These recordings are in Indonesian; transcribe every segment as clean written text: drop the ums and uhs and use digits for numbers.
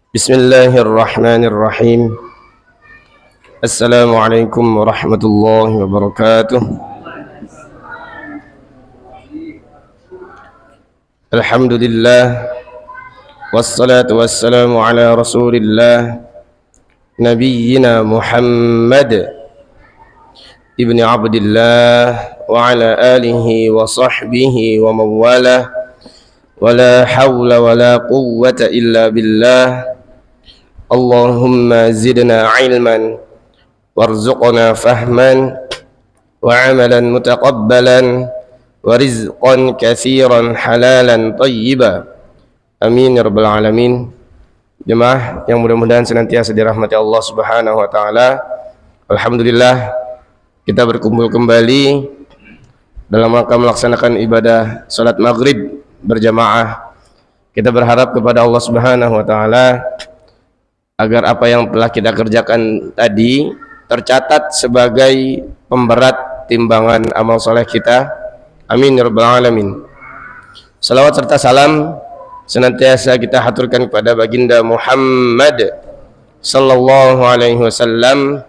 Bismillahirrahmanirrahim. Assalamualaikum warahmatullahi wabarakatuh. Alhamdulillah, wassalatu wassalamu ala rasulillah, nabiyyina Muhammad ibni Abdillah wa ala alihi wa sahbihi wa mawalah, wa la hawla wa la quwwata illa billah. Allahumma zidna ilman warzuqna fahman wa amalan mutaqabbalan wa rizqan katsiran halalan tayyiba. Amin ya rabbal alamin. Jemaah yang mudah-mudahan senantiasa dirahmati Allah Subhanahu wa taala. Alhamdulillah kita berkumpul kembali dalam rangka melaksanakan ibadah salat maghrib berjamaah. Kita berharap kepada Allah Subhanahu wa taala agar apa yang telah kita kerjakan tadi tercatat sebagai pemberat timbangan amal soleh kita. Amin ya rabbal alamin. Salawat serta salam senantiasa kita haturkan kepada baginda Muhammad sallallahu alaihi wasallam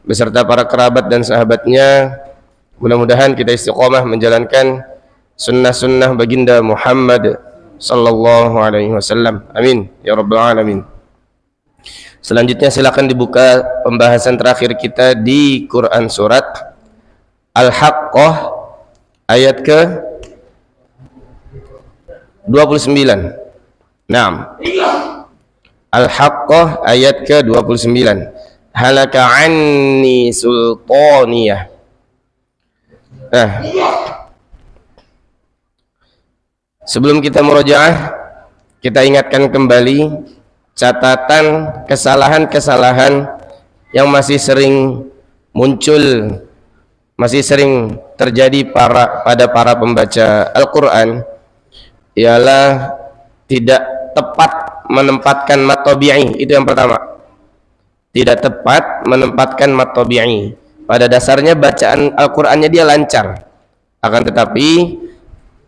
beserta para kerabat dan sahabatnya. Mudah-mudahan kita istiqomah menjalankan sunnah-sunnah baginda Muhammad sallallahu alaihi wasallam. Amin ya rabbal alamin. Selanjutnya silakan dibuka pembahasan terakhir kita di Quran surat Al-Haqqah ayat ke 29. Naam. Al-Haqqah ayat ke 29. Halaka anni sultaniyah. Sebelum kita murojaah, kita ingatkan kembali catatan kesalahan-kesalahan yang masih sering muncul, masih sering terjadi pada para pembaca Al-Quran, ialah tidak tepat menempatkan mat tabi'i. Itu yang pertama, tidak tepat menempatkan mat tabi'i. Pada dasarnya bacaan Al-Qurannya dia lancar, akan tetapi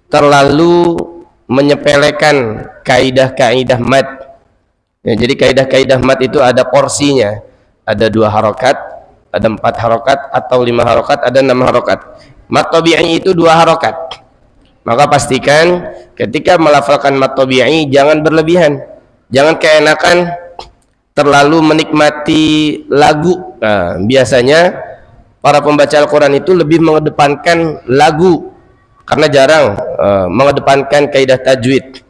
terlalu menyepelekan kaidah-kaidah mat. Ya, jadi kaidah-kaidah mat itu ada porsinya, ada 2 harokat, ada 4 harokat, atau 5 harokat, ada 6 harokat. Mat tabi'i itu 2 harokat. Maka pastikan ketika melafalkan mat tabi'i jangan berlebihan, jangan keenakan terlalu menikmati lagu. Nah, biasanya para pembaca Al-Quran itu lebih mengedepankan lagu karena jarang mengedepankan kaidah tajwid,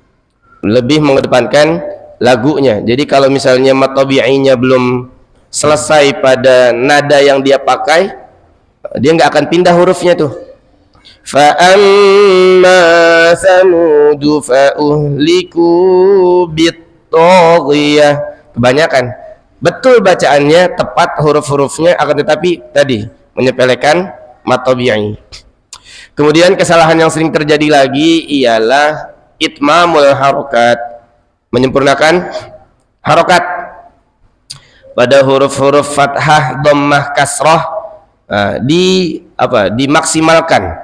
lebih mengedepankan lagunya. Jadi kalau misalnya mat tabi'inya belum selesai pada nada yang dia pakai, dia nggak akan pindah hurufnya tuh. Fa amma samudu fa uhliku bit-taghiyah. Kebanyakan betul bacaannya tepat huruf-hurufnya, akan tetapi tadi menyepelekan mat tabi'i. Kemudian kesalahan yang sering terjadi lagi ialah itmamul harokat, menyempurnakan harokat pada huruf-huruf fathah, dhammah, kasrah. Dimaksimalkan,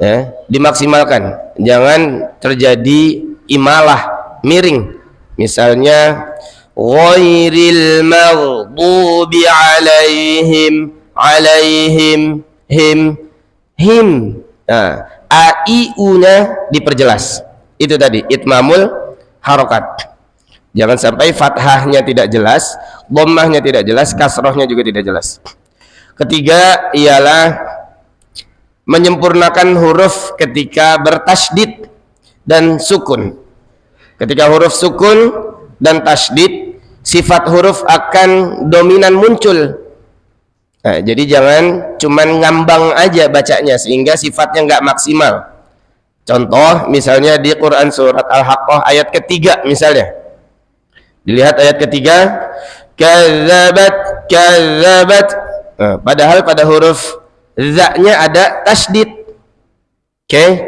ya, dimaksimalkan. Jangan terjadi imalah, miring. Misalnya ghairil maghdubi alaihim, him. A-I-U-nya diperjelas. Itu tadi itmamul harokat. Jangan sampai fathahnya tidak jelas, dhammahnya tidak jelas, kasrohnya juga tidak jelas. Ketiga ialah menyempurnakan huruf ketika bertasydid dan sukun. Ketika huruf sukun dan tasydid, sifat huruf akan dominan muncul. Nah, jadi jangan cuman ngambang aja bacanya sehingga sifatnya nggak maksimal. Contoh misalnya di Quran surat Al-Haqqah ayat ketiga misalnya, dilihat ayat ketiga, kadzabat. Padahal pada huruf za-nya ada tasydid. Oke.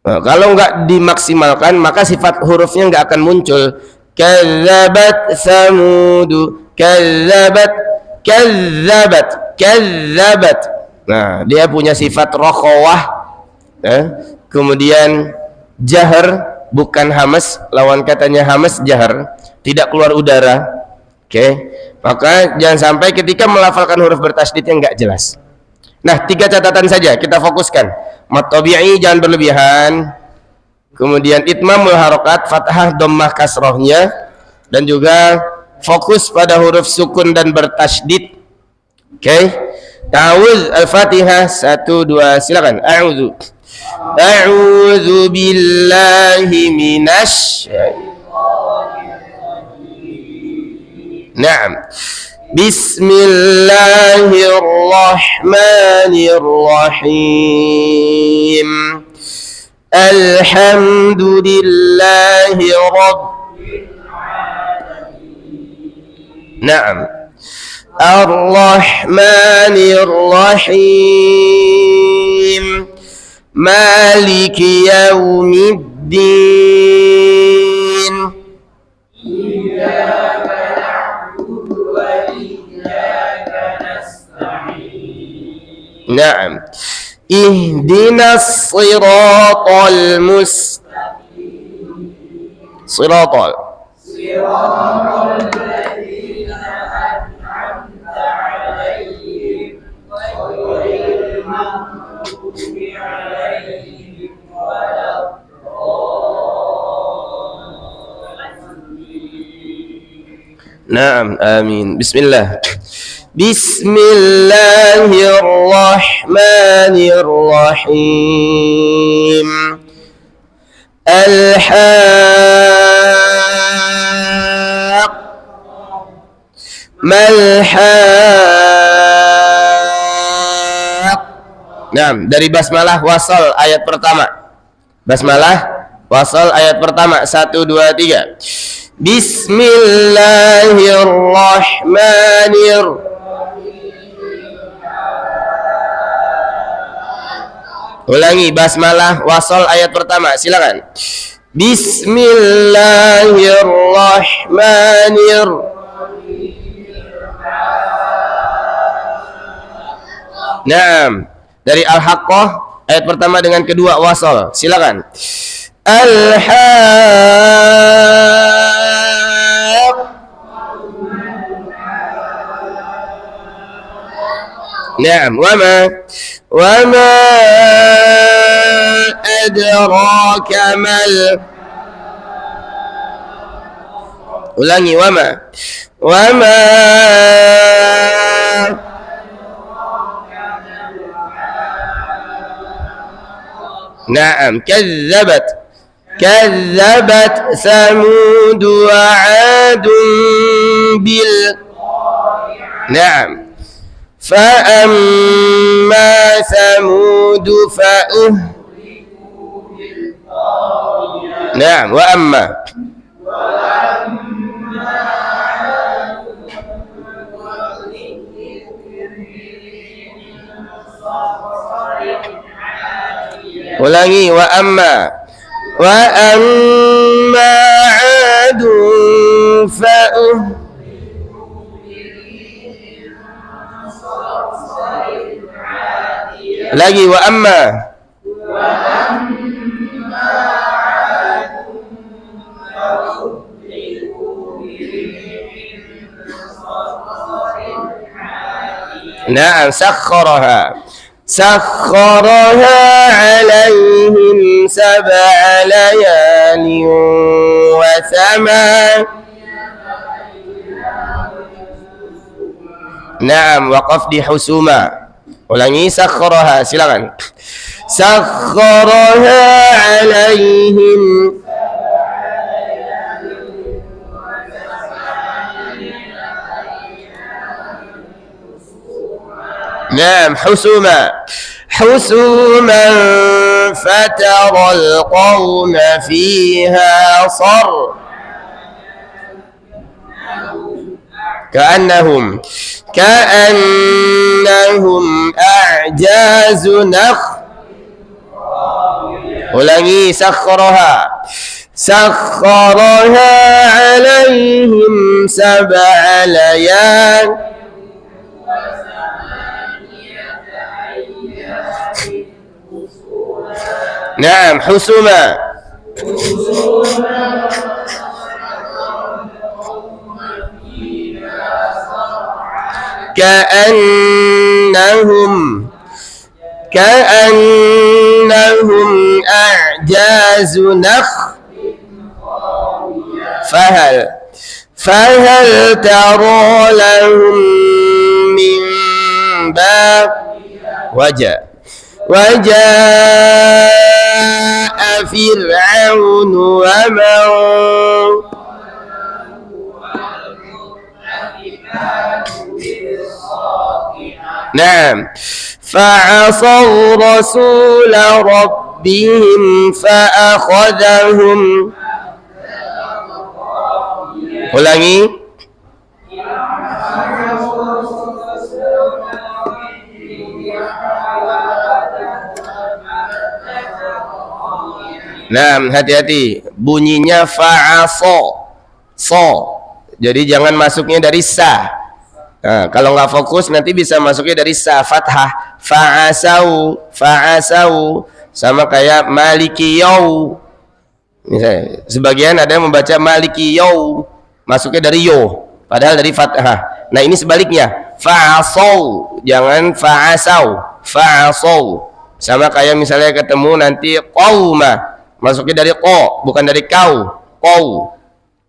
Kalau nggak dimaksimalkan maka sifat hurufnya nggak akan muncul. Kadzabat samudu, kadzabat. Nah, dia punya sifat rokhawah, kemudian jahar, bukan hamas, lawan katanya hamas jahar. tidak keluar udara. Oke, maka jangan sampai ketika melafalkan huruf bertasydid yang enggak jelas. Nah, 3 catatan saja kita fokuskan. Mad tabi'i jangan berlebihan. Kemudian itmamul harokat, fathah, dhammah, kasrohnya, dan juga fokus pada huruf sukun dan bertasydid. Oke. Ta'awudz al-Fatihah 1 2 silakan. A'udzu billahi minasy. Naam. Bismillahirrahmanirrahim. Alhamdulillahi rabbil alamin. Naam. Ar-Rahmanir Rahim. Maliki yaumiddin. Iyyaka na'budu wa iyyaka nasta'in. Naam. Ihdinas siratal mustaqim. Siratal ladzina an'amta 'alaihim ghairil maghdubi 'alaihim waladdallin. Naam, amin. Bismillah. Bismillahirrahmanirrahim. Al-Haqq. Mal-Haqq. Naam, dari basmalah wasal ayat pertama. Basmalah wasal ayat pertama. 1 2 3. Bismillahirrahmanirrahim. Ulangi basmalah wasal ayat pertama, silakan. Bismillahirrahmanirrahim. Naam, dari Al-Haqqah ayat pertama dengan kedua wasal, silakan. Al-Haqq. Naam, wama adraka mal. Ulangi, wama Naam, kazzabat Samud wa 'adun bil. Naam. فأما ثمود فأهلكوا بالطاغية. نعم. وأما ulangi, وأما عاد فأهلكوا. lagi wa amma na'am sakhkharaha 'alaihim sab'a layalin wa na'am waqaf di husuma. Ulangi, sakhkharaha, silakan. Sakhkharaha 'alaihim. Naam, husuma. Husuman fataral qawma fiha كأنهم أعجاز نخل. ulangi, sakhkharaha 'alaihim sab'a layal. Naam, husuma. كأنهم أعجاز نخل فهل ترى لهم من باقية وجاء فرعون ومن نعم فعصوا رسول ربهم فأخذهم. Ulangi. Nah, hati-hati bunyinya fa'aso so. Jadi jangan masuknya dari sa. Nah, kalau nggak fokus nanti bisa masuknya dari sa fathah fa'asau sama kayak maliki yau. Misalnya, sebagian ada yang membaca maliki yau masuknya dari yo padahal dari fathah. Nah, ini sebaliknya fa'asau, jangan fa'asau sama kayak misalnya ketemu nanti qauma masuknya dari qa bukan dari kau.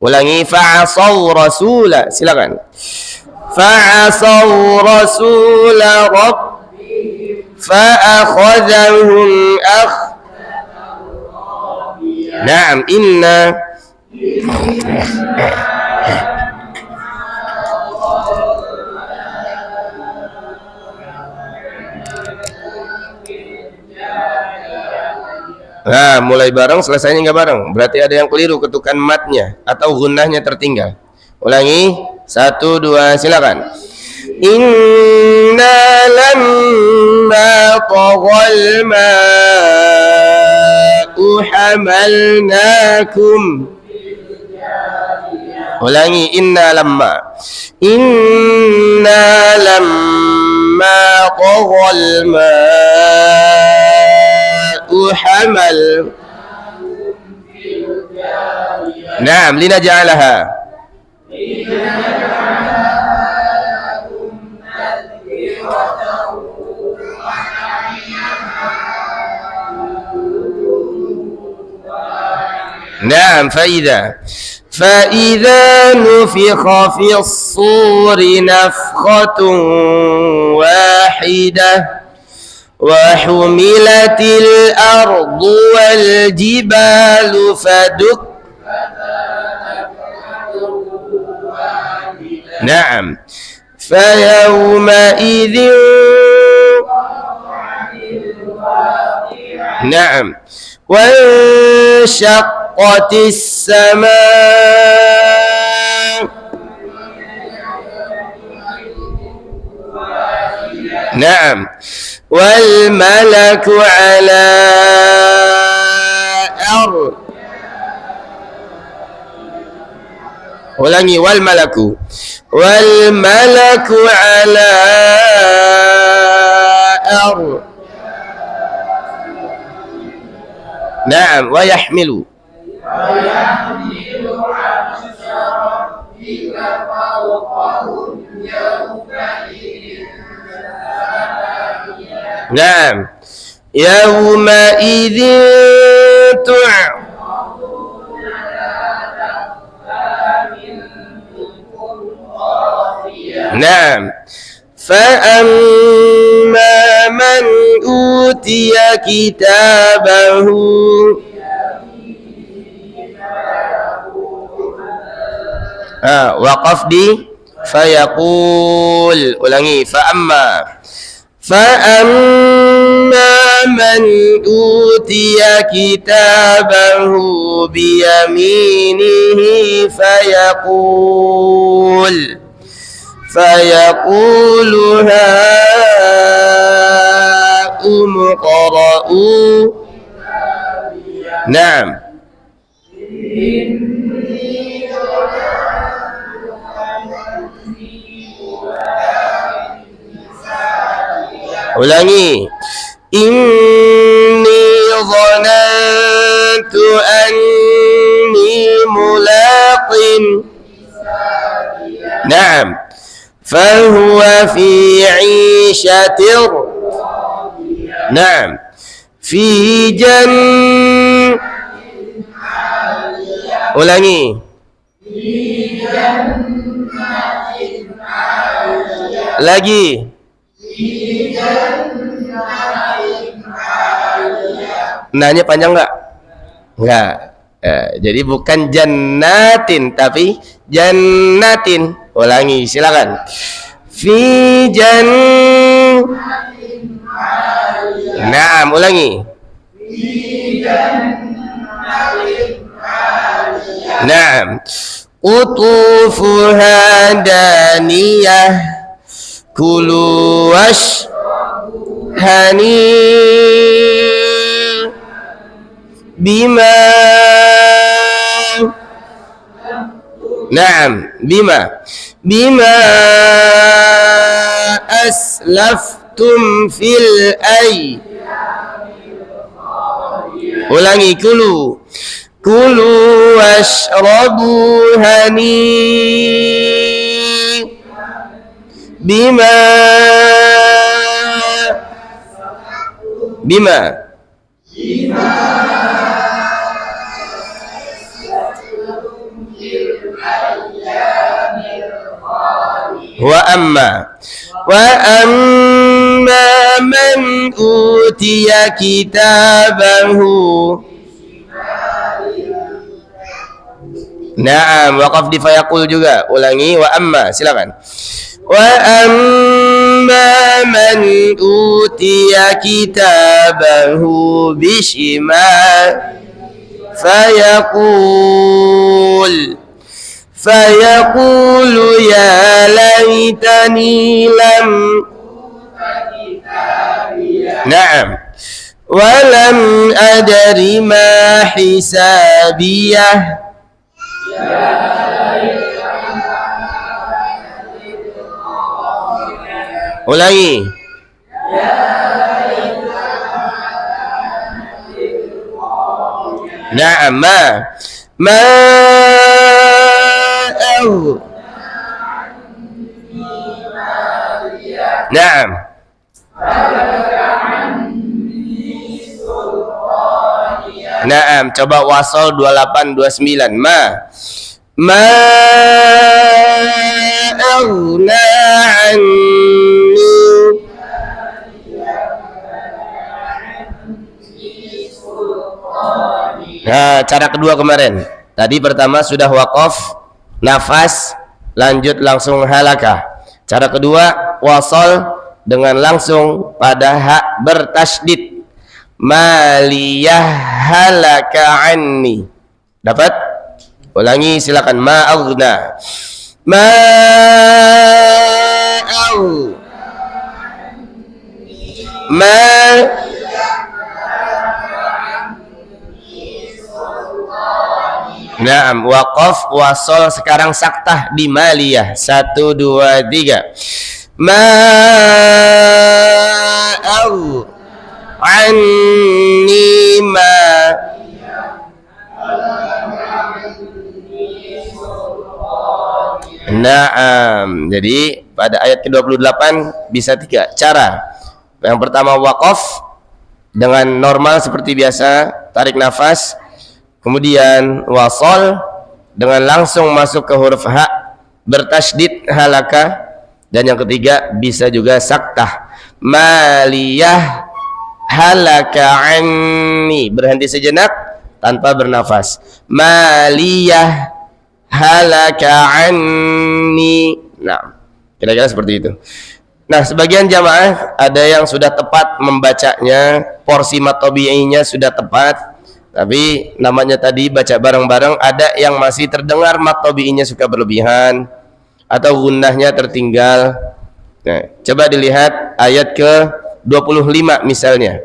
Ulangi fa'asau rasula, silakan. Fa'asau rasula rabbihim fa'akhadhahum Naam inna Nah, mulai bareng, selesainya nggak bareng. Berarti ada yang keliru ketukan matnya atau gunnahnya tertinggal. Ulangi, 1, 2, silakan. Inna lamma taghal ma'u hamalnakum. Ulangi, inna lamma taghal ma'u hamal. Naam, linaj'alaha نعم فإذا نفخ في الصور نفخة واحدة وحملت الأرض والجبال نعم فيومئذ نعم وانشقت السماء نعم والملك على أرض. Ulangi, wal malaku ala Naam, wa yahmilu Naam, yawma idzin Naam فأما من أوتي كتابه وقف di فيقول. Ulangi, فأما من أوتي كتابه بيمينه فيقول هاؤم اقرءوا. نعم Ulangi, inni dhanantu anni mulaqin. Naam fahuwa fi 'ishatir. Naam. Fi ulangi. Lagi. Nanya panjang enggak? Enggak. Jadi bukan jannatin tapi jannatin. Ulangi, silakan. Fi Naam, ulangi. Naam. Qutufuha daniyah. Kulu hani bima. Naam, bima aslaftum fil ulangi, kulu washrabu hani bima wa amma man utiya kitabahu. Naam, waqaf di fayaqul juga. Ulangi, wa amma, silakan. Wa amma man utiya kitabahu bishimal fayaqulu ya laitani lam. Naam. Walam adri ma hisabiyah. Ulangi. Naam, Naam. Naam, coba wasol 2829. Ma aghna anni. Nah, cara kedua kemarin. Tadi pertama sudah waqaf, nafas, lanjut langsung halakah. Cara kedua wasol dengan langsung pada hak bertasydid. Maliyah halaka anni. Dapat? Ulangi, silakan. Ma'aghna. Naam, waqaf, wasol, sekarang saktah di maliyah. 1, 2, 3. Anni ma. Naam. Jadi pada ayat ke-28 bisa 3 cara. Yang pertama waqaf dengan normal seperti biasa, tarik nafas. Kemudian wasol dengan langsung masuk ke huruf ha, bertasydid halaka. Dan yang ketiga bisa juga saktah. Maliyah halaka anni, berhenti sejenak tanpa bernafas. Maliyah halaka anni. Nah, kira-kira seperti itu. Nah, sebagian jamaah ada yang sudah tepat membacanya, porsi mat tabi'inya sudah tepat, tapi namanya tadi baca bareng-bareng, ada yang masih terdengar mat tabi'inya suka berlebihan atau gunnahnya tertinggal. Nah, coba dilihat ayat ke-25 misalnya.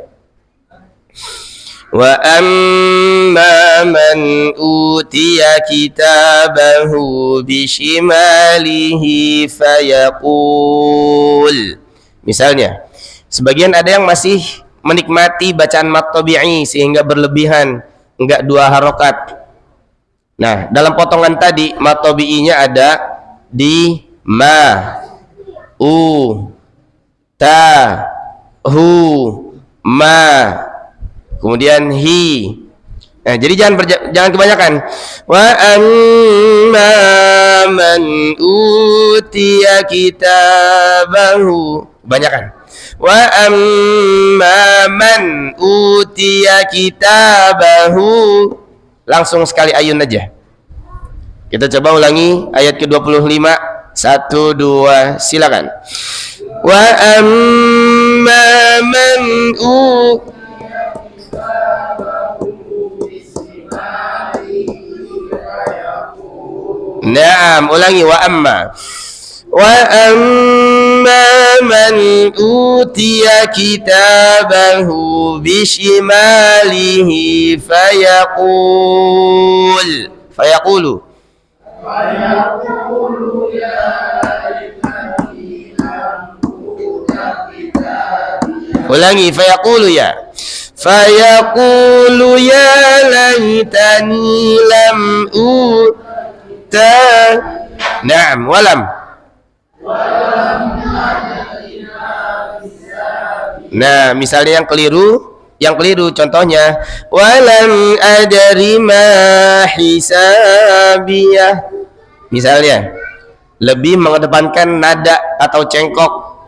Wa amma man utiya kitabahu bishimalihi fayaqul. Misalnya, sebagian ada yang masih menikmati bacaan mat tabi'i sehingga berlebihan, enggak 2 harokat. Nah, dalam potongan tadi mat tabi'inya ada di ma. u, ta, hu, ma, kemudian hi. Nah, jadi jangan kebanyakan. Wa amma man utiya kitabahu. Kebanyakan. Wa amma man utiya kitabahu. Langsung sekali ayun aja. Kita coba ulangi ayat ke-25. 1, 2, silakan. Wa amma man Naam, ulangi wa amma man utiya kitabahu bishimalihi fayaqulu ya laitani lam uta kitabiya. Ulangi fayaqulu ya laitani lam Naam, walam. Nah, misalnya yang keliru contohnya walam adri ma hisabiyah. Misalnya lebih mengedepankan nada atau cengkok.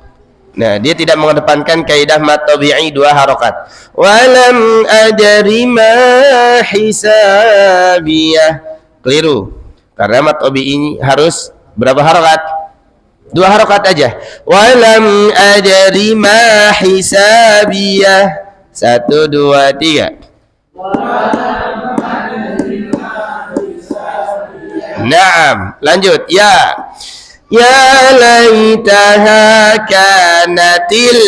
Nah, dia tidak mengedepankan kaidah mad tabi'i 2 harokat. Walam adri ma hisabiyah. Keliru. Karena mad tabi'i harus berapa harokat? 2 harokat aja. Walam adri ma hisabiyah. 1, 2, 3. Naam, lanjut. Ya laitaha kanatil.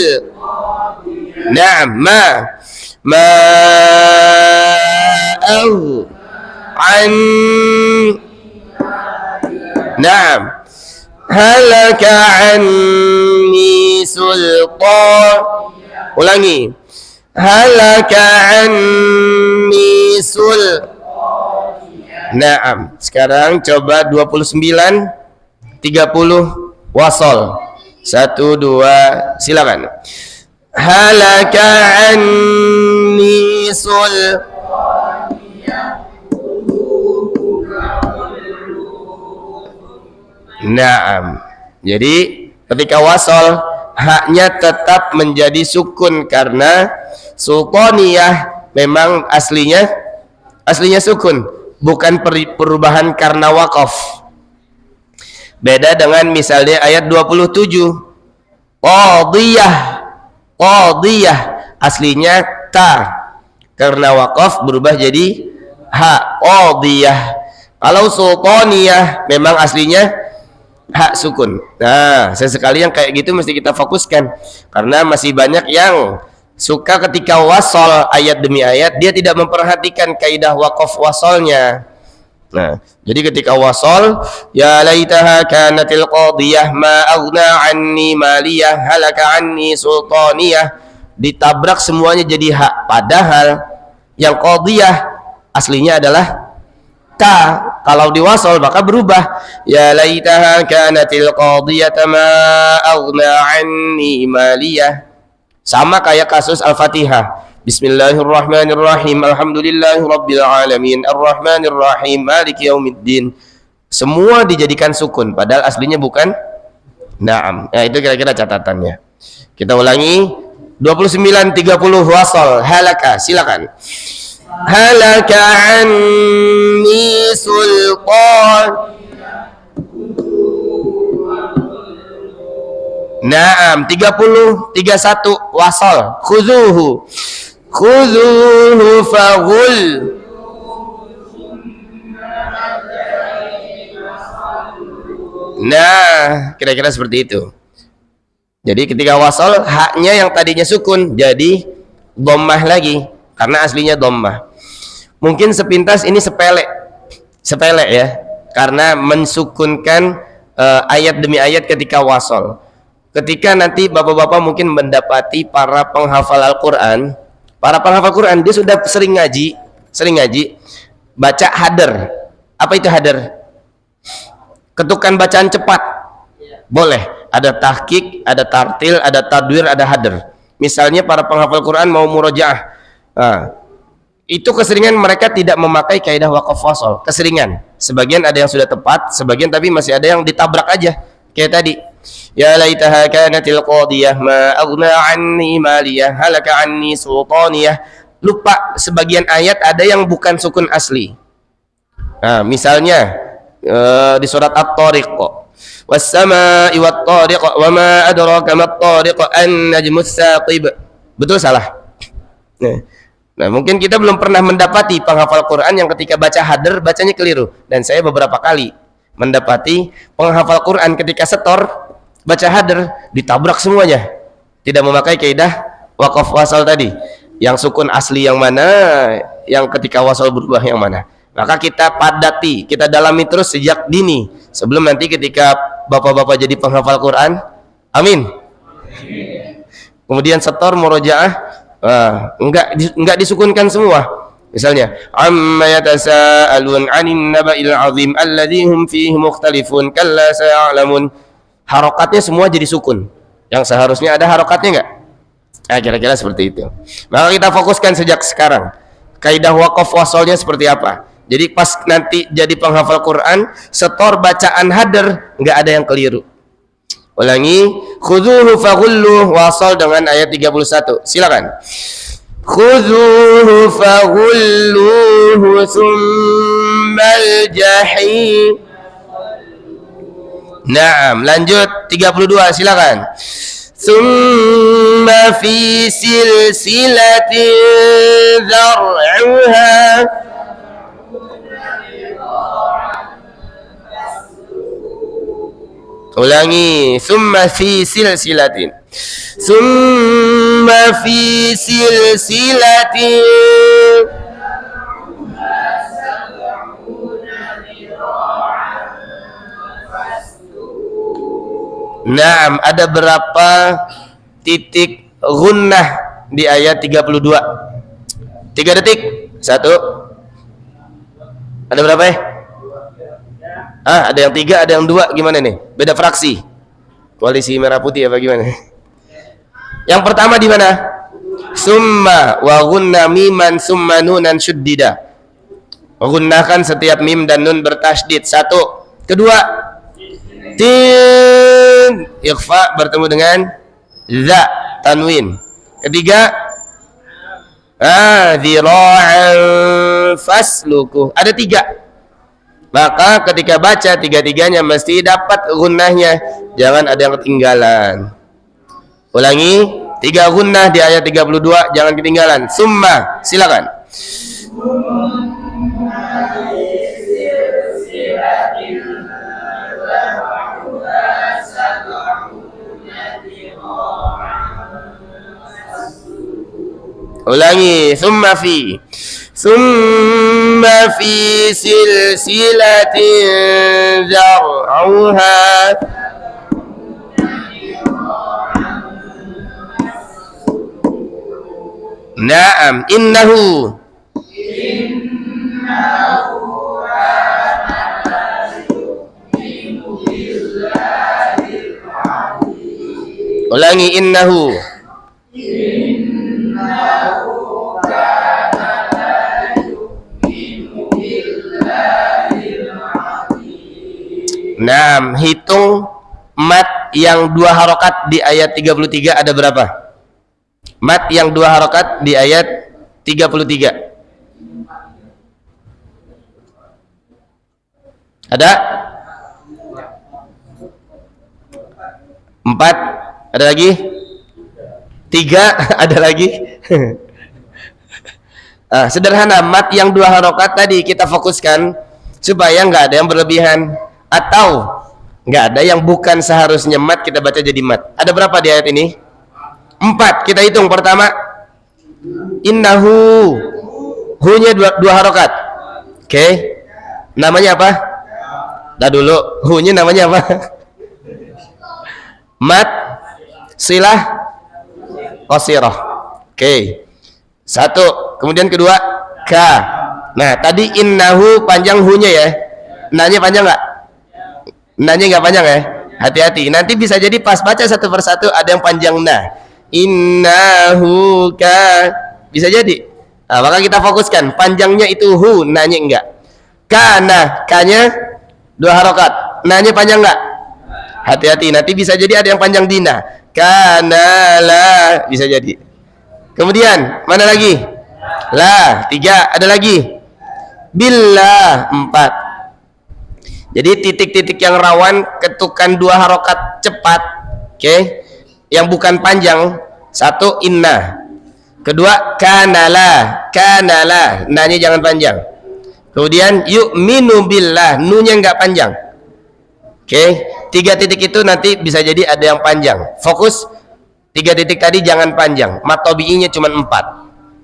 Naam, ma an. Naam, halaka anni sultan. Ulangi. Halaka anni Naam. Sekarang coba 29 30 wasol. 1, 2, silakan. Halaka anni Naam. Jadi ketika wasol haknya tetap menjadi sukun karena sultaniyah memang aslinya sukun, bukan perubahan karena waqaf. Beda dengan misalnya ayat 27. Qadiyah aslinya ta, karena waqaf berubah jadi ha. Qadiyah. Kalau sultaniyah memang aslinya hak sukun. Nah, sesekali yang kayak gitu mesti kita fokuskan karena masih banyak yang suka ketika wasol ayat demi ayat dia tidak memperhatikan kaidah waqaf wasolnya. Nah, jadi ketika wasol ya laitaha kanatil qadiyah ma aghna anni maliyah halaka anni sultaniyah, ditabrak semuanya jadi hak, padahal yang qadiyah aslinya adalah ta. Kalau diwasol maka berubah ya laitaha kanatil qadiyata ma aghna anni maliyah. Sama kayak kasus Al-Fatihah. Bismillahirrahmanirrahim. Alhamdulillahirabbil alamin. Arrahmanirrahim. Maliki yaumiddin. Semua dijadikan sukun padahal aslinya bukan. Naam. Nah, itu kira-kira catatannya. Kita ulangi 29 30 wasol. Halaka, silakan. Halaka anni sultan. Naam, 30 31 wasol. Khuzuhu faghul. Nah, kira-kira seperti itu. Jadi ketika wasol haknya yang tadinya sukun jadi dhammah lagi karena aslinya dhammah. Mungkin sepintas ini sepele ya, karena mensukunkan ayat demi ayat ketika wasol. Ketika nanti bapak-bapak mungkin mendapati para penghafal Al-Quran, dia sudah sering ngaji, baca hadar. Apa itu hadar? Ketukan bacaan cepat, boleh. Ada tahqiq, ada tartil, ada tadwir, ada hadr. Misalnya para penghafal Quran mau murojaah, itu keseringan mereka tidak memakai kaidah waqaf wasal. Keseringan. Sebagian ada yang sudah tepat, sebagian tapi masih ada yang ditabrak aja. Kayak tadi. Ya laitaha kanatil qadiyah ma aghna anni maliyah halaka anni sultaniyah. Lupa sebagian ayat ada yang bukan sukun asli. Misalnya di surat At-Tariq, was-samaa'i wat-tariq wa ma adraka mat-tariq an-najmus saqib. Betul salah? Nah, mungkin kita belum pernah mendapati penghafal Quran yang ketika baca hadr bacanya keliru. Dan saya beberapa kali mendapati penghafal Quran ketika setor baca hadr ditabrak semuanya. Tidak memakai kaidah waqaf wasal tadi. Yang sukun asli yang mana, yang ketika wasal berubah yang mana. Maka kita padati, kita dalami terus sejak dini sebelum nanti ketika bapak-bapak jadi penghafal Quran. Amin. Kemudian setor murojaah, enggak disukunkan semua. Misalnya, amma yatasaalun 'anin naba'il 'azim alladzi hum fihi mukhtalifun kalla saya'lamun. Harokatnya semua jadi sukun. Yang seharusnya ada harokatnya enggak? Kira-kira seperti itu. Maka kita fokuskan sejak sekarang. Kaidah waqaf wasalnya seperti apa? Jadi pas nanti jadi penghafal Quran, setor bacaan hadr enggak ada yang keliru. Ulangi, khudhuhu faghulluh, wasal dengan ayat 31. Silakan. Khudhuhu faghulluhu tsummal jahim. Naam, lanjut 32, silakan. Tsumma fi silsilatin dzar'uha. Ulangi, tsumma fi silsilatin. Tsumma fi silsilatin. Naam, ada berapa titik gunnah di ayat 32? 3 detik. 1. Ada berapa ya? Ada yang 3, ada yang 2. Gimana nih? Beda fraksi. Koalisi merah putih apa gimana? Yang pertama di mana? Summa wa gunna miman summa nunan syuddida. Gunnahkan setiap mim dan nun bertasydid. 1. Kedua, tin ikhfa bertemu dengan za tanwin. Ketiga, dzira'an fasluku. Ada 3. Maka ketika baca tiga-tiganya mesti dapat gunnahnya, jangan ada yang ketinggalan. Ulangi, 3 gunnah di ayat 32, jangan ketinggalan. Summa, silakan. Ulangi, summa fi silsilatin zar'uha. Naam, innahu ulangi, innahu Naam, hitung mat yang 2 harokat di ayat 33 ada berapa? Mat yang 2 harokat di ayat 33 ada? 4? Ada lagi? 3? Ada lagi? Sederhana, mat yang 2 harokat tadi kita fokuskan supaya nggak ada yang berlebihan atau nggak ada yang bukan seharusnya mat kita baca jadi mat. Ada berapa di ayat ini? 4. Kita hitung. Pertama, innahu, hu-nya 2 harokat. Oke. Namanya apa? Dah dulu, hu-nya namanya apa? Mat silah qasirah. Oke. 1. Kemudian kedua, ka. Nah, tadi innahu panjang hu-nya ya. Nanya panjang nggak? Nanya nggak panjang ya? Hati-hati, nanti bisa jadi pas baca satu persatu ada yang panjang nah. Innahu ka, bisa jadi. Nah, maka kita fokuskan panjangnya itu hu, nanya enggak. Kana, kanya dua harokat, nanya panjang enggak? Hati-hati, nanti bisa jadi ada yang panjang dina. Kana la, bisa jadi. Kemudian mana lagi? La, 3, ada lagi. Billah, 4. Jadi titik-titik yang rawan ketukan dua harokat cepat, oke? Yang bukan panjang. 1 inna. Kedua kanala, kanala, nanya jangan panjang. Kemudian yu'minu billah, nunya enggak panjang. Oke, 3 titik itu nanti bisa jadi ada yang panjang. Fokus 3 titik tadi jangan panjang. Mat tabi'inya cuma 4.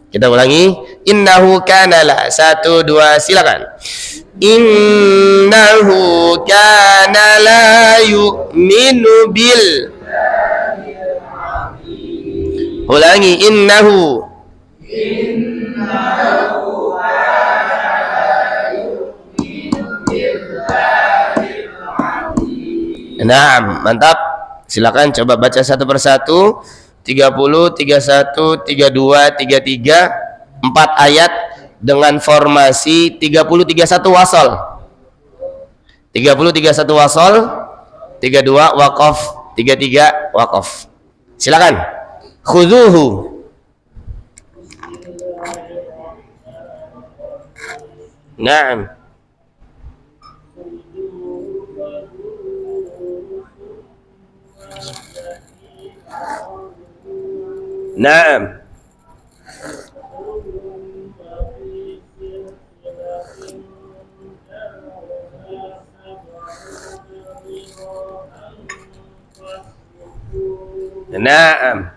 Kita ulangi. Innahu kana la. 1, 2, silakan. Innahu kana la yu'minu bil. Ulangi. Innahu. Naam, mantap. Silakan coba baca satu persatu. 30, 31, 32, 33, 4 ayat dengan formasi 30, 31 wasol. 30, 31 wasol, 32 waqaf, 33 waqaf. Silakan. Khuduhu. Naam. Naam. Naam.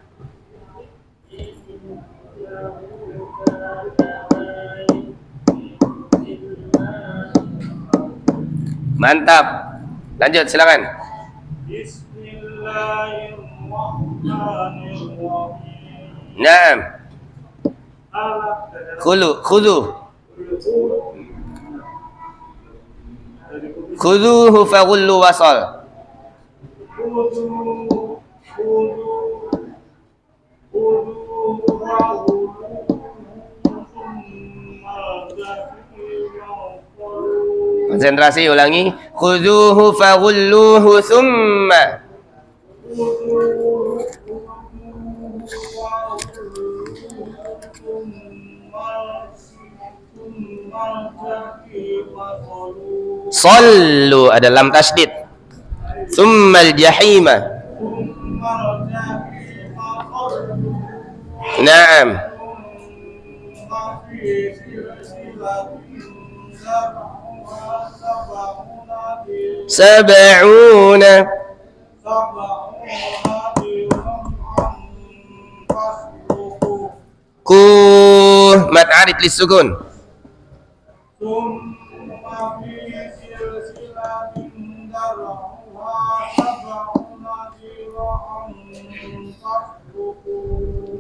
Mantap. Lanjut silakan. Bismillahirrahmanirrahim. Naam. Khuduhu faghullu wasal. Konsentrasi, ulangi. Khuduhu faghulluhu thumma. Sallu, ada lam tasydid. Tsummal jahima. Naam. Sab'una. Mat arid lisukun.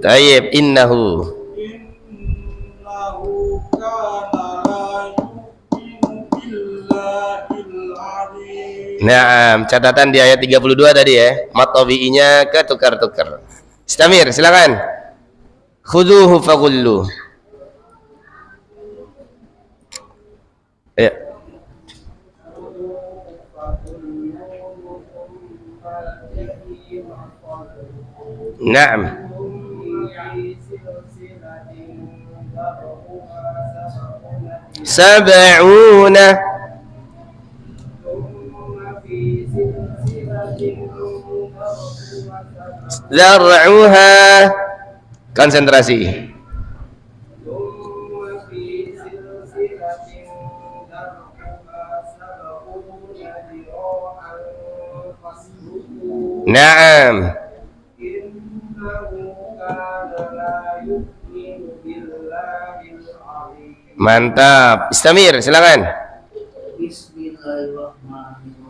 Tayyib, innahu Naam, catatan di ayat 32 tadi ya. Mat tabi'inya ketukar-tukar. Istamir, silakan. Khuduhu faghullu. Ya. Naam. Sab'una. Zar'uha. Konsentrasi. Naam. Mantap. Istamir, silakan. Bismillahirrahmanirrahim.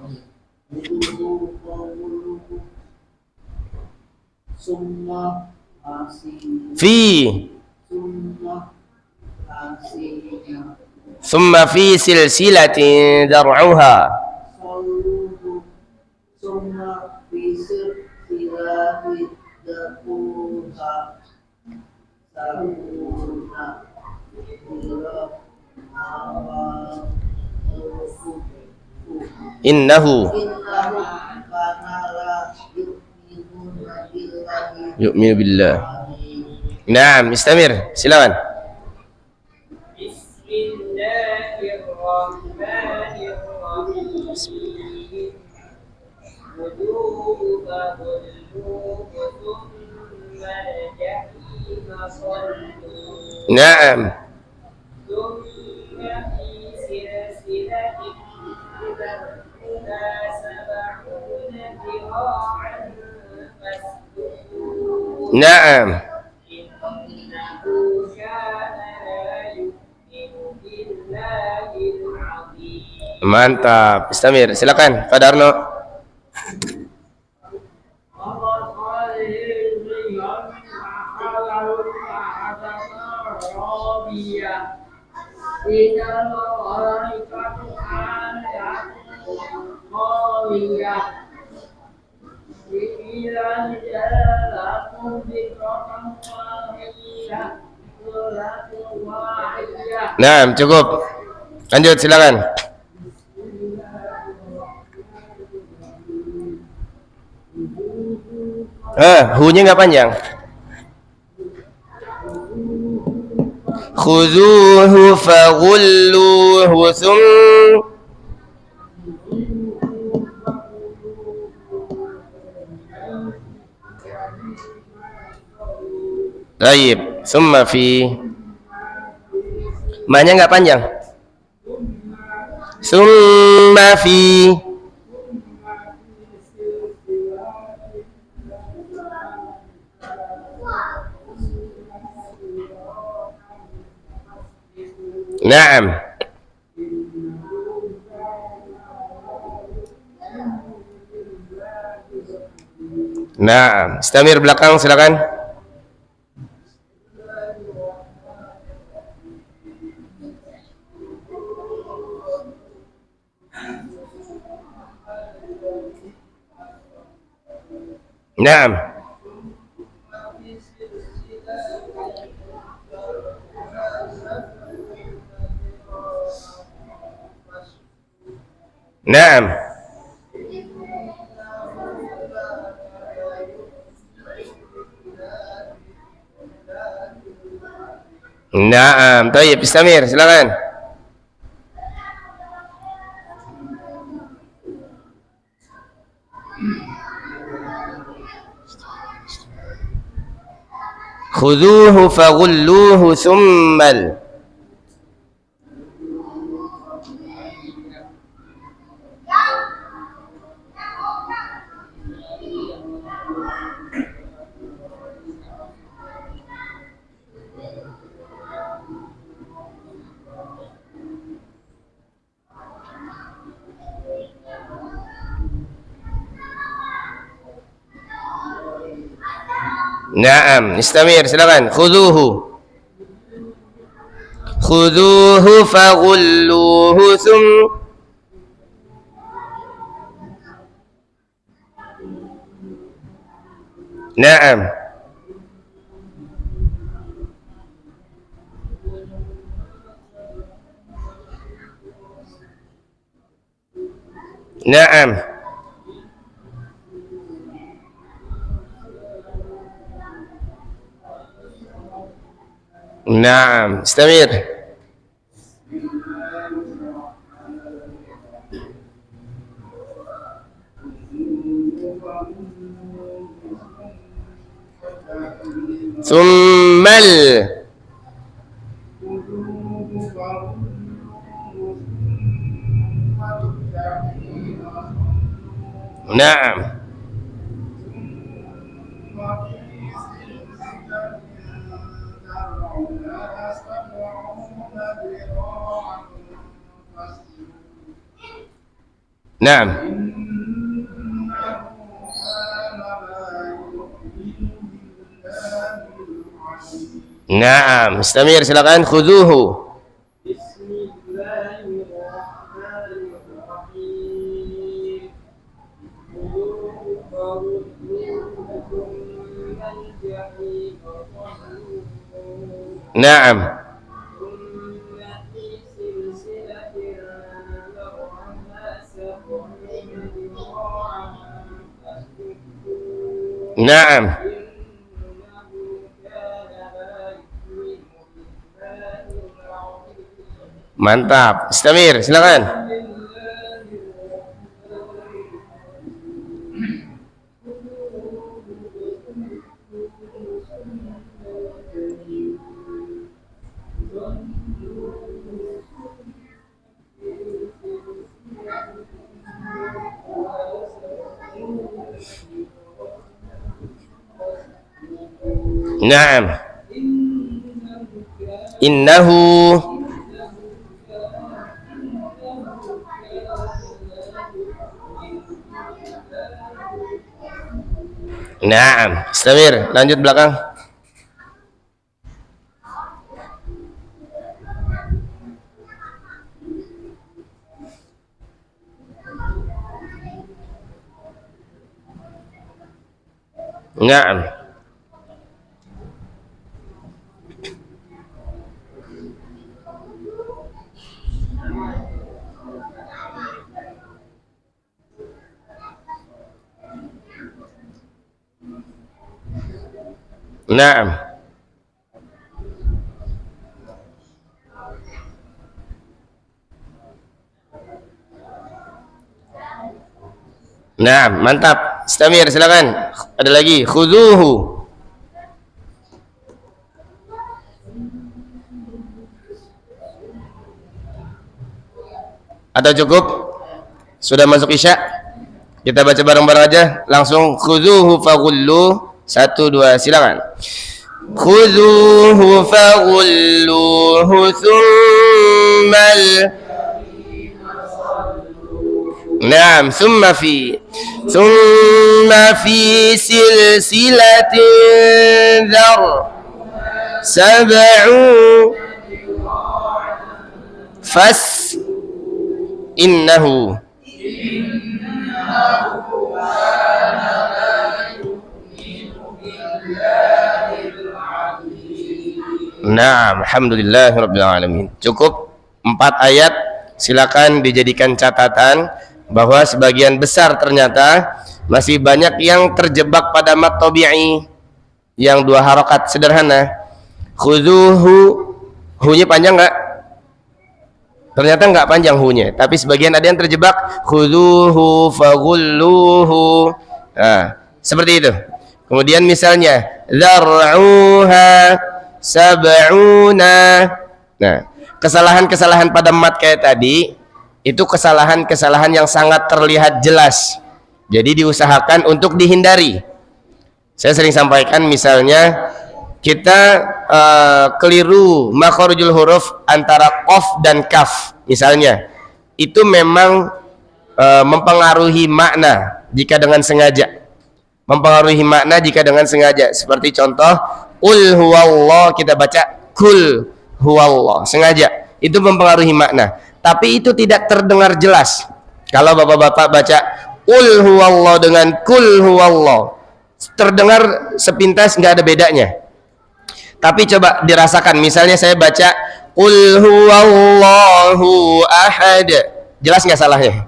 Summa fi. Summa fi silsilatin dar'uha. Summa fisir silahi dakuha sabuna ila awal innahu innahu kana la yu'minuna billahi yu'minu billah. Naam, istamir, silakan. Bismillahirrahmanirrahim. Wuduhu fadulluhu thumma al-jahima sallu. Naam. Thumma fi silsilatin dar'uha sab'una dhira'an faslukuhu. Naam. Innahu kana la yu'minu billahil azim. Mantap, istamir, silakan Pak Darno. Nah, cukup. Lanjut, silakan. Hu-nya nggak panjang. Khuzuhu faghulluhu Tayyib, summa fi. Ma-nya nggak panjang. Summa fi. Naam. Naam, istamir belakang silakan. Naam. Naam. Naam, tayyib, istamir, silakan. Khudhuhu faghulluhu thummal. Naam, istamir, silakan. Khudhuhu. Khudhuhu faghulluhu Naam. Naam. Naam, istamir. Thummal. Naam. Naam. Naam, istamir, silakan. Khudhuhu. Bismillahirrahmanirrahim. الجحيم صلوه Naam. ثم في سلسلة ذرعها 70 ذراعا فاسلكوه Naam. إنه كان لا يؤمن بالله العظيم Mantap. Istamir, silakan. Naam. Innahu. Naam. Istamir, lanjut belakang. Naam. Naam. Naam, mantap. Istamir, silakan. Ada lagi. Khuduhu. Atau cukup? Sudah masuk Isya? Kita baca bareng-bareng aja. Langsung khuduhu faghullu. 1 2 silakan. Khuduhu faghulluhu thummal Naam, thumma fi silsilatin dhar sab'u fas innahu Naam, alhamdulillahirabbil alamin. Cukup 4 ayat, silakan dijadikan catatan bahwa sebagian besar ternyata masih banyak yang terjebak pada mat tabi'i yang 2 harokat sederhana. Khuduhu, hu-nya panjang enggak? Ternyata enggak panjang hu-nya, tapi sebagian ada yang terjebak khuduhu faghulluhu. Nah, seperti itu. Kemudian misalnya zar'uha sab'una. Nah, kesalahan-kesalahan pada mat kayak tadi itu kesalahan-kesalahan yang sangat terlihat jelas. Jadi diusahakan untuk dihindari. Saya sering sampaikan misalnya kita keliru makharijul huruf antara qaf dan kaf misalnya. Itu memang mempengaruhi makna jika dengan sengaja. Mempengaruhi makna jika dengan sengaja. Seperti contoh qul huwallah kita baca kul huwallah, sengaja. Itu mempengaruhi makna. Tapi itu tidak terdengar jelas. Kalau bapak-bapak baca qul huwallah dengan kul huwallah, terdengar sepintas nggak ada bedanya. Tapi coba dirasakan, misalnya saya baca qul huwallahu ahad, jelas nggak salahnya?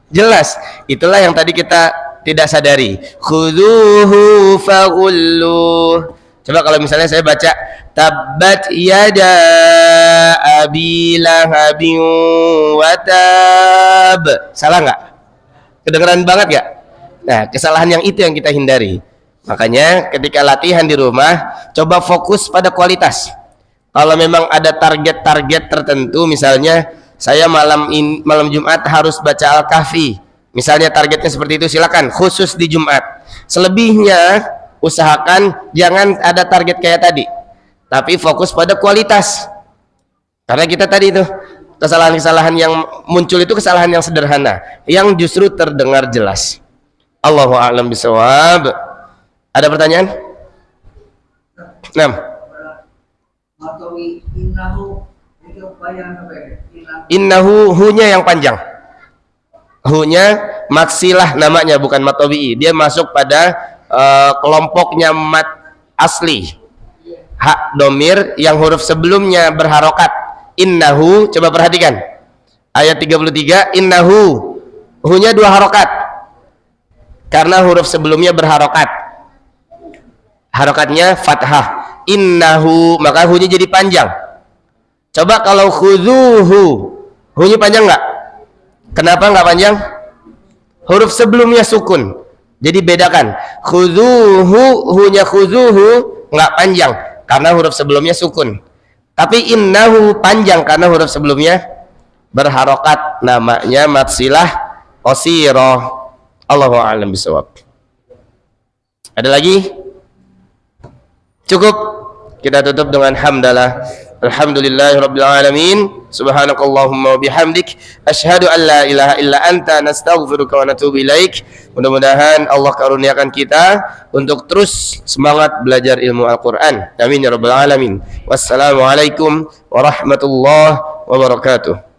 Jelas. Itulah yang tadi kita tidak sadari. Khuduhu faghulluh. Coba kalau misalnya saya baca tabbat yada abi lahabin watab, salah nggak? Kedengeran banget nggak? Nah, kesalahan yang itu yang kita hindari. Makanya ketika latihan di rumah, coba fokus pada kualitas. Kalau memang ada target-target tertentu, misalnya saya malam Jumat harus baca Al-Kahfi, misalnya targetnya seperti itu, silakan khusus di Jumat. Selebihnya usahakan jangan ada target kayak tadi, tapi fokus pada kualitas. Karena kita tadi itu kesalahan-kesalahan yang muncul itu kesalahan yang sederhana yang justru terdengar jelas. Allahu a'lam bishawab. Ada pertanyaan? 6. Innahu, hu-nya yang panjang. Hu-nya maksilah namanya, bukan matobi'i. Dia masuk pada kelompoknya mat asli, hak domir yang huruf sebelumnya berharokat. Innahu, coba perhatikan ayat 33, innahu, hu-nya 2 harokat karena huruf sebelumnya berharokat, harokatnya fathah. Innahu, maka hu-nya jadi panjang. Coba kalau khuduhu, hu-nya panjang nggak? Kenapa nggak panjang? Huruf sebelumnya sukun. Jadi bedakan, khuduhu, hu-nya khuduhu nggak panjang karena huruf sebelumnya sukun. Tapi innahu panjang karena huruf sebelumnya berharokat, namanya matsilah qasirah. Allahu a'lam bishawab. Ada lagi? Cukup. Kita tutup dengan hamdalah. Alhamdulillahirabbil alamin. Subhanakallahumma wa bihamdik asyhadu an la ilaha illa anta nastaghfiruka wa natubu ilaik. Mudah-mudahan Allah karuniakan kita untuk terus semangat belajar ilmu Al-Qur'an. Amin ya rabbal alamin. Wassalamualaikum warahmatullahi wabarakatuh.